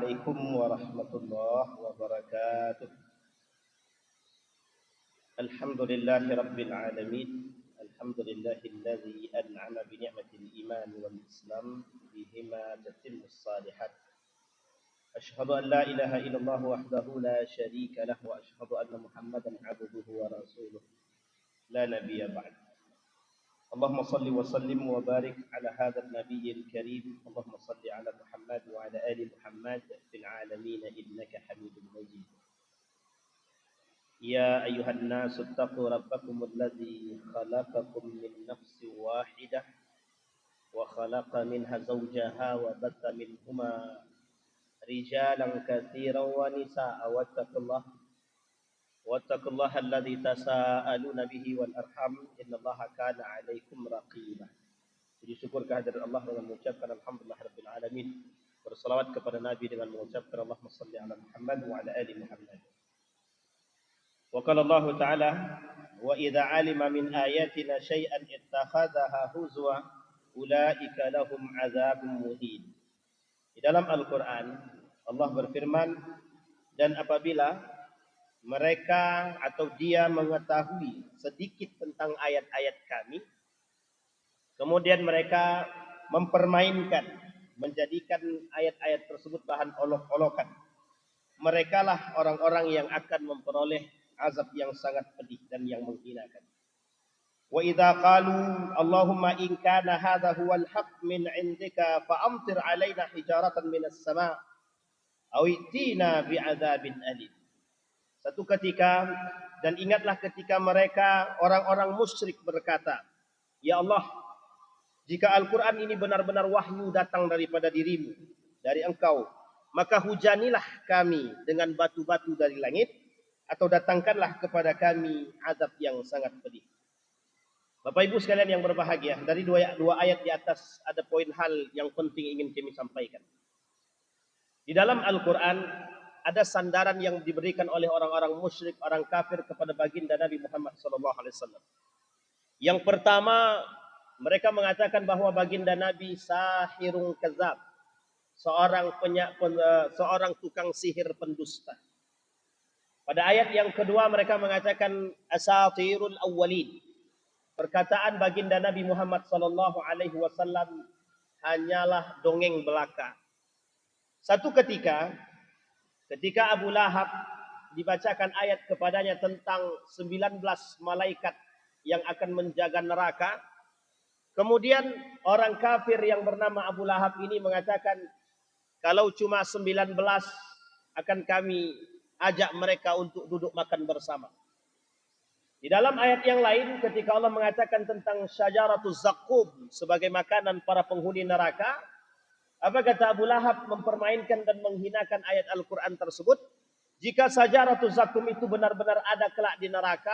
عليكم ورحمة الله وبركاته. الحمد لله رب العالمين. الحمد لله الذي أنعم بنعمة الإيمان والإسلام بهما تتم الصالحات. أشهد أن لا إله إلا الله وحده لا شريك له وأشهد أن محمدا عبده ورسوله لا نبي بعد. اللهم صل وسلم وبارك على هذا النبي الكريم. اللهم صل على محمد وعلى آل محمد في العالمين إنك حميد مجيد. يا أيها الناس اتقوا ربكم الذي خلقكم من نفس واحدة وخلق منها زوجها وبث منهما رجالا كثيرا ونساء واتقوا الله الذي تساءلون به والأرحام إن الله كان عليكم رقيبا. Puji syukur kehadirat Allah dengan mengucapkan alhamdulillah rabbil alamin. Bersalawat kepada Nabi dengan mengucapkan Allahumma shalli ala Muhammad wa ala ali Muhammad. Wa qala Allah Ta'ala wa idza alima min ayatina syai'an ittakhadhaha huzwa ulaika lahum adzabun muhin. Di dalam Al-Qur'an Allah berfirman, dan apabila mereka atau dia mengetahui sedikit tentang ayat-ayat kami, kemudian mereka mempermainkan, menjadikan ayat-ayat tersebut bahan olok-olokan, merekalah orang-orang yang akan memperoleh azab yang sangat pedih dan yang menghinakan. Wa idza qalu Allahumma in kana hadha huwal haqq min 'indika fa amtir 'alaina hijaratan minas sama' aw itina bi'adzabin alim. Satu ketika, dan ingatlah ketika mereka orang-orang musyrik berkata, ya Allah, jika Al-Quran ini benar-benar wahyu datang daripada dirimu, dari engkau, maka hujanilah kami dengan batu-batu dari langit, atau datangkanlah kepada kami azab yang sangat pedih. Bapak Ibu sekalian yang berbahagia, dari dua ayat di atas ada poin hal yang penting ingin kami sampaikan. Di dalam Al-Quran ada sandaran yang diberikan oleh orang-orang musyrik, orang kafir kepada baginda Nabi Muhammad SAW. Yang pertama, mereka mengatakan bahwa baginda Nabi sahirun kadzab, seorang tukang sihir pendusta. Pada ayat yang kedua mereka mengatakan asatirul awwalin, perkataan baginda Nabi Muhammad SAW hanyalah dongeng belaka. Satu ketika Abu Lahab dibacakan ayat kepadanya tentang 19 malaikat yang akan menjaga neraka, kemudian orang kafir yang bernama Abu Lahab ini mengatakan, kalau cuma 19 akan kami ajak mereka untuk duduk makan bersama. Di dalam ayat yang lain ketika Allah mengatakan tentang syajaratuz zaqqum sebagai makanan para penghuni neraka, apa kata Abu Lahab mempermainkan dan menghinakan ayat Al-Quran tersebut? Jika syajaratuz zaqqum itu benar-benar ada kelak di neraka,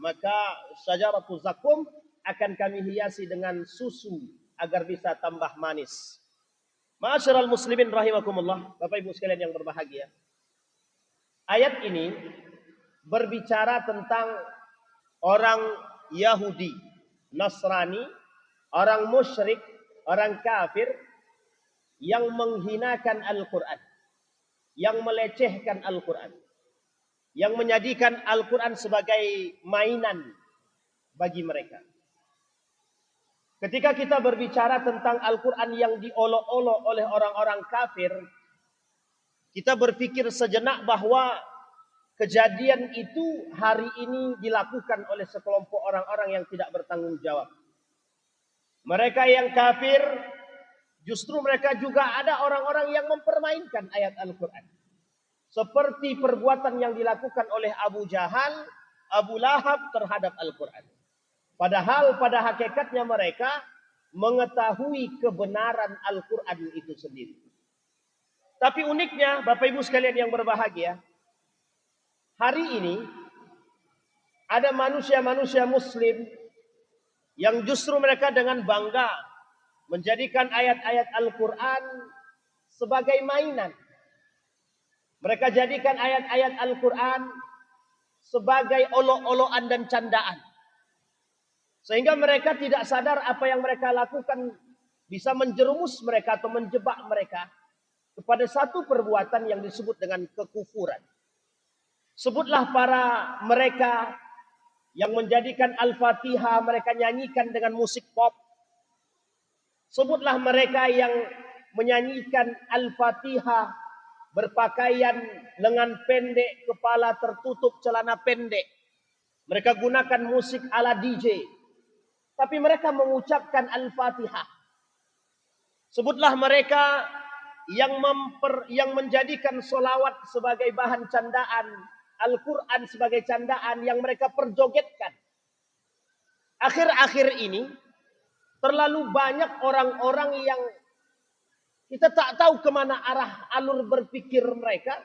maka syajaratuz zaqqum akan kami hiasi dengan susu agar bisa tambah manis. Ma'asyiral muslimin rahimakumullah, Bapak Ibu sekalian yang berbahagia. Ayat ini berbicara tentang orang Yahudi, Nasrani, orang musyrik, orang kafir yang menghinakan Al-Quran, yang melecehkan Al-Quran, yang menjadikan Al-Quran sebagai mainan bagi mereka. Ketika kita berbicara tentang Al-Quran yang diolok-olok oleh orang-orang kafir, kita berpikir sejenak bahwa kejadian itu hari ini dilakukan oleh sekelompok orang-orang yang tidak bertanggung jawab. Mereka yang kafir, justru mereka juga ada orang-orang yang mempermainkan ayat Al-Quran. Seperti perbuatan yang dilakukan oleh Abu Jahal, Abu Lahab terhadap Al-Quran. Padahal pada hakikatnya mereka mengetahui kebenaran Al-Quran itu sendiri. Tapi uniknya Bapak Ibu sekalian yang berbahagia, hari ini ada manusia-manusia muslim yang justru mereka dengan bangga menjadikan ayat-ayat Al-Quran sebagai mainan. Mereka jadikan ayat-ayat Al-Quran sebagai olok-olokan dan candaan. Sehingga mereka tidak sadar apa yang mereka lakukan bisa menjerumus mereka atau menjebak mereka kepada satu perbuatan yang disebut dengan kekufuran. Sebutlah para mereka yang menjadikan Al-Fatihah mereka nyanyikan dengan musik pop. Sebutlah mereka yang menyanyikan Al-Fatihah berpakaian lengan pendek, kepala tertutup, celana pendek. Mereka gunakan musik ala DJ. Tapi mereka mengucapkan Al-Fatihah. Sebutlah mereka yang menjadikan solawat sebagai bahan candaan, Al-Quran sebagai candaan yang mereka perjogetkan. Akhir-akhir ini terlalu banyak orang-orang yang kita tak tahu kemana arah alur berpikir mereka.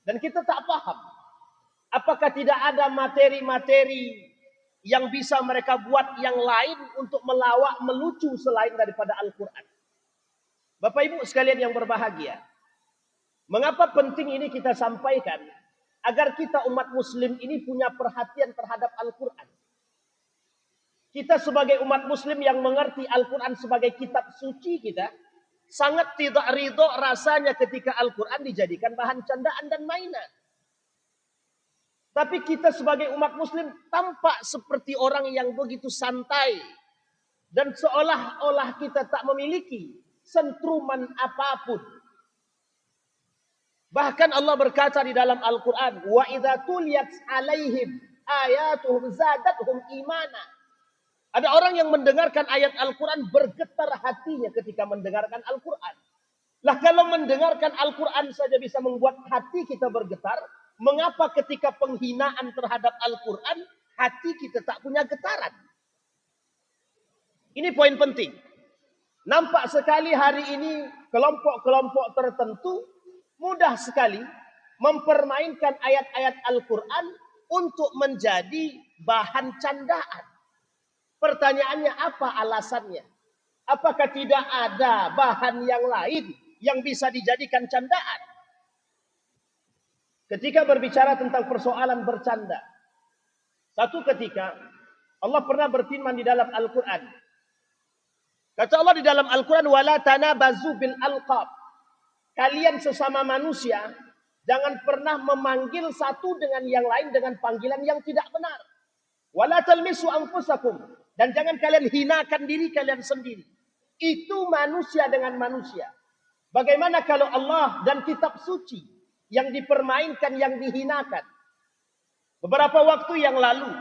Dan kita tak paham. Apakah tidak ada materi-materi yang bisa mereka buat yang lain untuk melawak, melucu selain daripada Al-Quran. Bapak Ibu sekalian yang berbahagia. Mengapa penting ini kita sampaikan? Agar kita umat muslim ini punya perhatian terhadap Al-Quran. Kita sebagai umat muslim yang mengerti Al-Quran sebagai kitab suci kita, sangat tidak ridho rasanya ketika Al-Quran dijadikan bahan candaan dan mainan. Tapi kita sebagai umat muslim tampak seperti orang yang begitu santai. Dan seolah-olah kita tak memiliki sentruman apapun. Bahkan Allah berkata di dalam Al-Quran, wa idza tuliyat alaihim ayatuhum zadatuhum imana. Ada orang yang mendengarkan ayat Al-Quran bergetar hatinya ketika mendengarkan Al-Quran. Lah kalau mendengarkan Al-Quran saja bisa membuat hati kita bergetar, mengapa ketika penghinaan terhadap Al-Quran hati kita tak punya getaran? Ini poin penting. Nampak sekali hari ini kelompok-kelompok tertentu mudah sekali mempermainkan ayat-ayat Al-Quran untuk menjadi bahan candaan. Pertanyaannya apa alasannya? Apakah tidak ada bahan yang lain yang bisa dijadikan candaan? Ketika berbicara tentang persoalan bercanda, satu ketika Allah pernah berfirman di dalam Al-Quran. Kata Allah di dalam Al-Quran, wala tanabazu bil alqab. Kalian sesama manusia jangan pernah memanggil satu dengan yang lain dengan panggilan yang tidak benar. Wala talmisu anfusakum. Dan jangan kalian hinakan diri kalian sendiri. Itu manusia dengan manusia. Bagaimana kalau Allah dan kitab suci yang dipermainkan, yang dihinakan? Beberapa waktu yang lalu,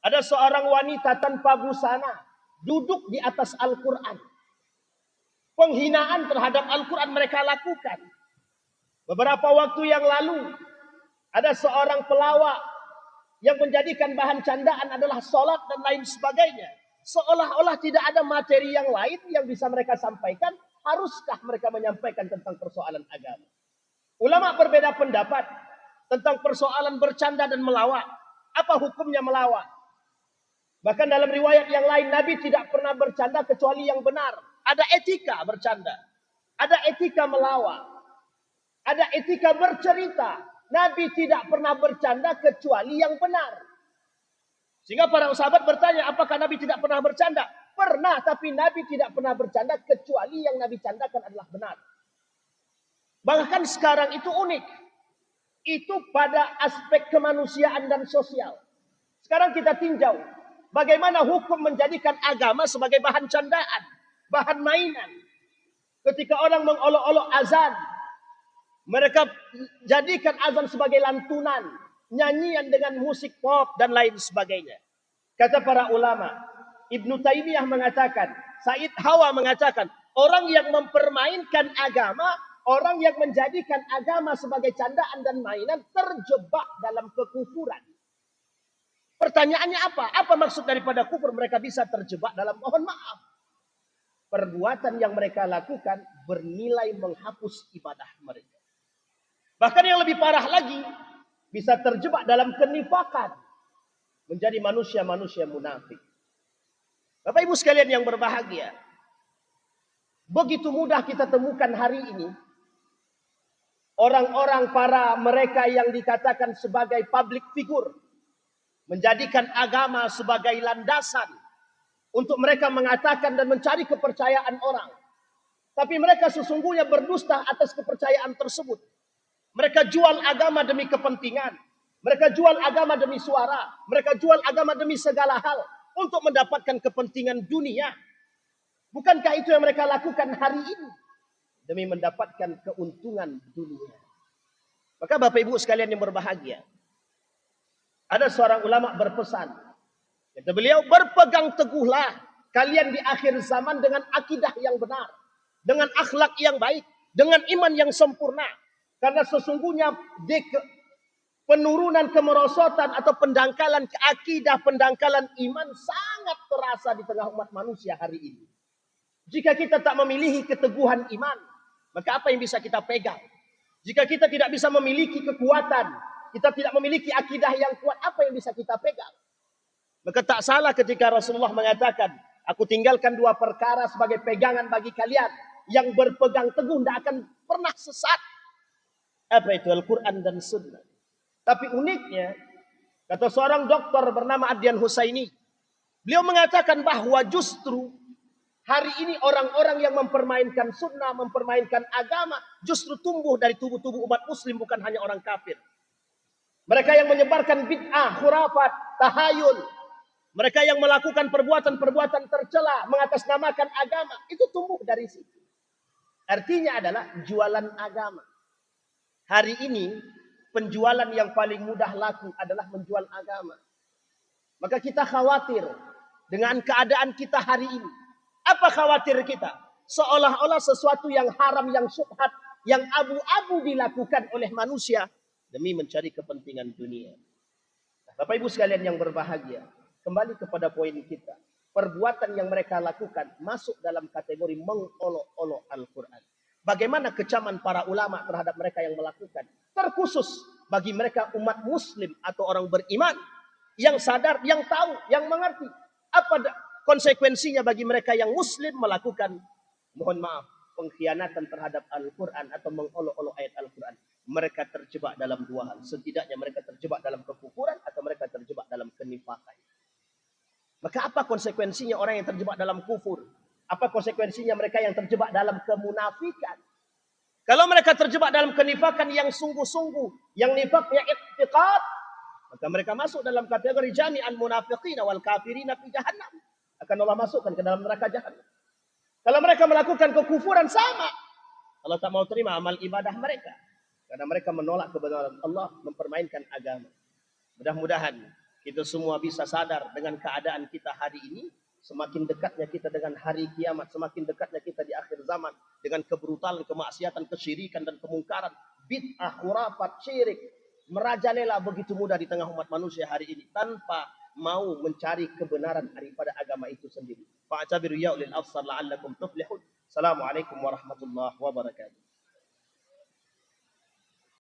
ada seorang wanita tanpa busana duduk di atas Al-Quran. Penghinaan terhadap Al-Quran mereka lakukan. Beberapa waktu yang lalu, ada seorang pelawak yang menjadikan bahan candaan adalah sholat dan lain sebagainya. Seolah-olah tidak ada materi yang lain yang bisa mereka sampaikan. Haruskah mereka menyampaikan tentang persoalan agama? Ulama berbeda pendapat tentang persoalan bercanda dan melawak. Apa hukumnya melawak? Bahkan dalam riwayat yang lain, Nabi tidak pernah bercanda kecuali yang benar. Ada etika bercanda. Ada etika melawak. Ada etika bercerita. Nabi tidak pernah bercanda kecuali yang benar. Sehingga para sahabat bertanya, apakah Nabi tidak pernah bercanda? Pernah, tapi Nabi tidak pernah bercanda kecuali yang Nabi candakan adalah benar. Bahkan sekarang itu unik. Itu pada aspek kemanusiaan dan sosial. Sekarang kita tinjau bagaimana hukum menjadikan agama sebagai bahan candaan, bahan mainan. Ketika orang mengolok-olok azan, mereka jadikan azan sebagai lantunan, nyanyian dengan musik pop dan lain sebagainya. Kata para ulama, Ibnu Taimiyah mengatakan, Said Hawa mengatakan, orang yang mempermainkan agama, orang yang menjadikan agama sebagai candaan dan mainan terjebak dalam kekufuran. Pertanyaannya apa? Apa maksud daripada kufur? Mereka bisa terjebak dalam, mohon maaf, perbuatan yang mereka lakukan bernilai menghapus ibadah mereka. Bahkan yang lebih parah lagi, bisa terjebak dalam kenifakan. Menjadi manusia-manusia munafik. Bapak Ibu sekalian yang berbahagia. Begitu mudah kita temukan hari ini. Orang-orang para mereka yang dikatakan sebagai public figure. Menjadikan agama sebagai landasan. Untuk mereka mengatakan dan mencari kepercayaan orang. Tapi mereka sesungguhnya berdusta atas kepercayaan tersebut. Mereka jual agama demi kepentingan. Mereka jual agama demi suara. Mereka jual agama demi segala hal. Untuk mendapatkan kepentingan dunia. Bukankah itu yang mereka lakukan hari ini? Demi mendapatkan keuntungan dunia. Maka Bapak Ibu sekalian yang berbahagia. Ada seorang ulama berpesan. Kata beliau, berpegang teguhlah kalian di akhir zaman dengan akidah yang benar. Dengan akhlak yang baik. Dengan iman yang sempurna. Karena sesungguhnya penurunan kemerosotan atau pendangkalan akidah, pendangkalan iman sangat terasa di tengah umat manusia hari ini. Jika kita tak memiliki keteguhan iman, maka apa yang bisa kita pegang? Jika kita tidak bisa memiliki kekuatan, kita tidak memiliki akidah yang kuat, apa yang bisa kita pegang? Maka tak salah ketika Rasulullah mengatakan, aku tinggalkan dua perkara sebagai pegangan bagi kalian. Yang berpegang teguh tidak akan pernah sesat. Apa itu? Al-Quran dan Sunnah. Tapi uniknya, kata seorang dokter bernama Adyan Husaini, beliau mengatakan bahwa justru hari ini orang-orang yang mempermainkan sunnah, mempermainkan agama, justru tumbuh dari tubuh-tubuh umat muslim, bukan hanya orang kafir. Mereka yang menyebarkan bid'ah, khurafat, tahayul, mereka yang melakukan perbuatan-perbuatan tercela, mengatasnamakan agama, itu tumbuh dari situ. Artinya adalah jualan agama. Hari ini, penjualan yang paling mudah laku adalah menjual agama. Maka kita khawatir dengan keadaan kita hari ini. Apa khawatir kita? Seolah-olah sesuatu yang haram, yang syubhat, yang abu-abu dilakukan oleh manusia demi mencari kepentingan dunia. Bapak Ibu sekalian yang berbahagia, kembali kepada poin kita. Perbuatan yang mereka lakukan masuk dalam kategori mengolok-olok Al-Quran. Bagaimana kecaman para ulama terhadap mereka yang melakukan. Terkhusus bagi mereka umat muslim atau orang beriman yang sadar, yang tahu, yang mengerti apa konsekuensinya bagi mereka yang muslim melakukan, mohon maaf, pengkhianatan terhadap Al-Quran atau mengolok-olok ayat Al-Quran. Mereka terjebak dalam dua hal. Setidaknya mereka terjebak dalam kekufuran atau mereka terjebak dalam kenifakan. Maka apa konsekuensinya orang yang terjebak dalam kufur? Apa konsekuensinya mereka yang terjebak dalam kemunafikan? Kalau mereka terjebak dalam kenifakan yang sungguh-sungguh, yang nifaknya i'tiqad, maka mereka masuk dalam kategori jami'an munafiqina wal kafirina fi jahannam. Akan Allah masukkan ke dalam neraka jahannam. Kalau mereka melakukan kekufuran sama, Allah tak mau terima amal ibadah mereka. Karena mereka menolak kebenaran Allah, mempermainkan agama. Mudah-mudahan kita semua bisa sadar dengan keadaan kita hari ini. Semakin dekatnya kita dengan hari kiamat, semakin dekatnya kita di akhir zaman. Dengan kebrutalan, kemaksiatan, kesyirikan dan kemungkaran. Bid'ah, khurafat, syirik. Merajalela begitu mudah di tengah umat manusia hari ini. Tanpa mau mencari kebenaran daripada agama itu sendiri. Fa'tabiru ya ulil absar la'allakum tuflihun. Assalamualaikum warahmatullahi wabarakatuh.